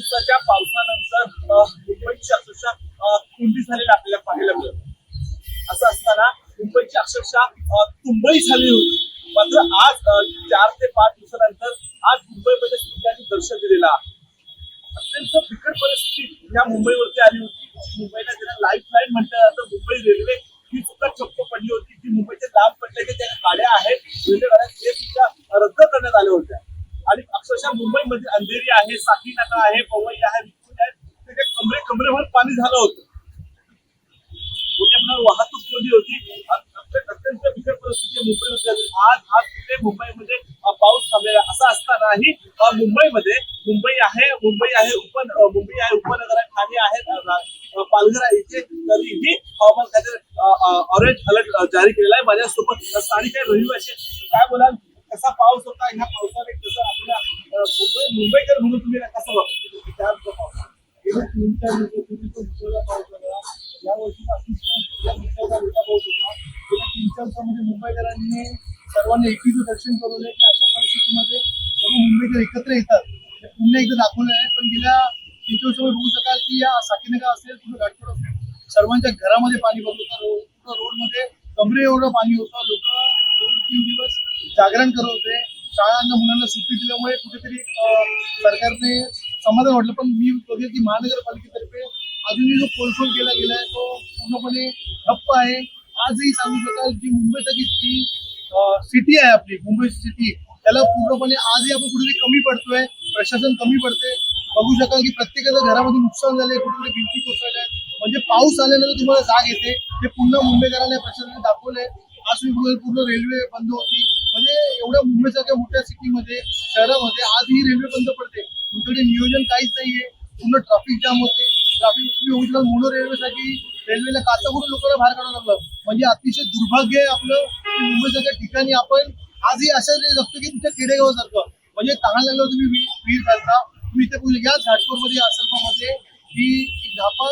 दिवसाच्या पावसानंतर मुंबईची अक्षरशः कोंडी झालेली आपल्याला पाहायला मिळत. असं असताना मुंबईची अक्षरशः तुंबई झाली होती. मात्र आज 4 ते 5 दिवसानंतर आज मुंबईमध्ये सूर्याने दर्शन दिलेला अत्यंत बिकट परिस्थिती या मुंबईवरती आली होती. मुंबईला ज्याला लाईफ लाईन म्हणतात जातं, मुंबई रेल्वे ही सुद्धा चक्क पडली होती. जी मुंबईच्या लांब पडल्याच्या ज्या गाड्या आहेत रेल्वेगाड्या ते सुद्धा रद्द करण्यात आल्या होत्या. आणि अक्षरशः मुंबईमध्ये अंधेरी आहे, साकीनाका आहे, पवई आहे, विपुल आहे, त्याच्या कमरेभर पाणी झालं होतं. मोठ्या प्रमाणात वाहतूक कोंडी होती. अत्यंत बिकट परिस्थिती मुंबईमध्ये आज कुठे मुंबईमध्ये पाऊस थांबलेला असं असतानाही मुंबई आहे उपनगर ठाणे आहे, पालघर आहे, इथे तरीही हवामान खात्याने ऑरेंज अलर्ट जारी केलेला आहे. माझ्यासोबत स्थानिक रहिवासी काय बोलाल, कसा पाऊस होता, ह्या पावसाने कसं आपल्या मुंबईकर म्हणून तुम्ही कसं बघतो? गेल्या 3-4 दिवसापूर्वी तो मुसळधार पाऊस झाला. या वर्षी मुसळधार पाऊस होता. गेल्या 3-4 दिवसामध्ये मुंबईकरांनी सर्वांनी एकीचं दर्शन करून की अशा परिस्थितीमध्ये सर्व मुंबईकर एकत्र येतात हे पुन्हा एकदा दाखवलं आहे. पण गेल्या 3 दिवसामध्ये बघू शकाल की या साकीनगर असेल किंवा घाटकोट असेल सर्वांच्या घरामध्ये पाणी भरलं होतं. रोडमध्ये कमरे एवढं पाणी होतं. लोक 2-3 दिवस जागरण करत होते. शाळांना मुलांना सुट्टी दिल्यामुळे कुठेतरी सरकारने समाधान वाटलं. पण मी बघेल की महानगरपालिकेतर्फे अजूनही जो पोलखोल केला गेलाय तो पूर्णपणे ठप्प आहे. आजही सांगू शकाल की मुंबईसाठी जी सिटी आहे आपली मुंबई सिटी त्याला पूर्णपणे आजही आपण कुठेतरी कमी पडतोय. प्रशासन कमी पडते. बघू शकाल की प्रत्येकाच्या घरामध्ये नुकसान झालंय, कुठेतरी भिंती कोसळल्या. म्हणजे पाऊस आल्यानंतर तुम्हाला जाग येते. हे पुन्हा मुंबईकरांना प्रशासनाने दाखवलंय. आज मी पूर्ण रेल्वे बंद होती. म्हणजे एवढ्या मुंबईसारख्या मोठ्या सिटीमध्ये शहरामध्ये आजही रेल्वे बंद पडते. तुमच्याकडे नियोजन काहीच नाहीये. पूर्ण ट्रॅफिक जाम होते. ट्रॅफिक मोनो रेल्वेसाठी रेल्वेला काचाकडून लोकांना बाहेर काढावं लागलं. म्हणजे अतिशय दुर्भाग्य आहे आपलं की मुंबईसारख्या ठिकाणी आपण आजही अशा जगतो की तुमच्या खेडेगाव सारखं. म्हणजे तहान लागल्यावर तुम्ही वीर घालता. तुम्ही इथे बोलले याच घाटकोरमध्ये आसरपामध्ये ही धापा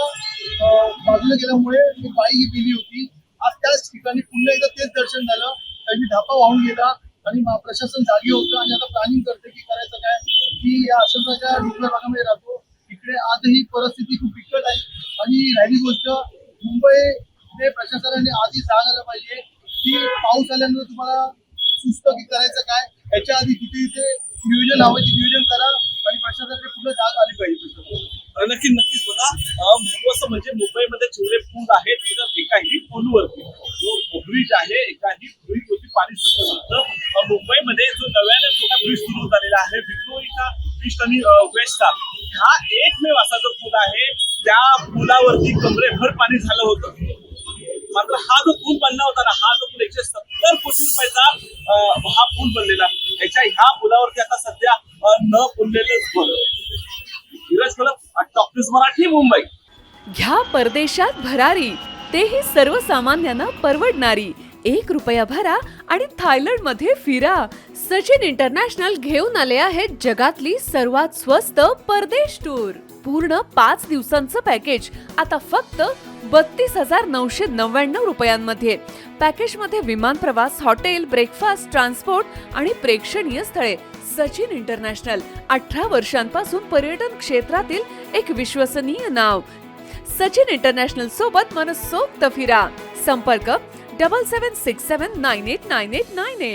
बाजूला गेल्यामुळे ती बाई गेली होती. आज त्याच ठिकाणी पुन्हा एकदा तेच दर्शन झालं. त्यांनी धापा वाहून गेला आणि प्रशासन जागी होतं आणि आता प्लॅनिंग करते की करायचं काय. की या आसरपाच्या डोंगराळ भागामध्ये राहतो. इकडे आजही परिस्थिती खूप बिकट आहे. आणि राहिली गोष्ट मुंबई प्रशासनाने आधी सांगायला पाहिजे की पाऊस आल्यानंतर तुम्हाला सुस्त की करायचं काय. याच्या आधी तिथे नियोजन हवं ते नियोजन करा आणि प्रशासनाने पुढे जाग आली पाहिजे. नक्कीच बघा, महत्वाचं म्हणजे मुंबईमध्ये जेवढे पूल आहेत एकाही पूलवरती जो ब्रिज आहे एकाही ब्रिजवरती पाणी सुटत. मुंबईमध्ये जो नव्याने ब्रिज सुरू झालेला आहे विक्टोरिया ईस्ट आणि वेस्टचा हा एकमेव असा जो पूल आहे त्या पुलावरती कमरेभर पाणी झालं होतं. मात्र हा जो पूल बनला होता ना, हा जो पूल 170 कोटी रुपयाचा हा पूल बनलेला. ह्या पुलावरती आता सध्या न फुललेलंच बरं. धीरज कलप, टॉकीज मराठी, मुंबई. घ्या परदेशात भरारी, तेही सर्वसामान्यांना परवडणारी. 1 रुपया भरा आणि थायलंडमध्ये फिरा. सचिन इंटरनॅशनल घेऊन आले आहेत जगातली सर्वात स्वस्त परदेश टूर. पूर्ण 5 दिवसांचं पॅकेज आता फक्त 32,999 रुपयांमध्ये. पॅकेजमध्ये विमान प्रवास, हॉटेल, ब्रेकफास्ट, ट्रान्सपोर्ट आणि प्रेक्षणीय स्थळे. सचिन इंटरनॅशनल 18 वर्षांपासून पर्यटन क्षेत्रातील एक विश्वसनीय नाव. सचिन इंटरनॅशनल सोबत मनसोक्त फिरा. संपर्क 7767989898.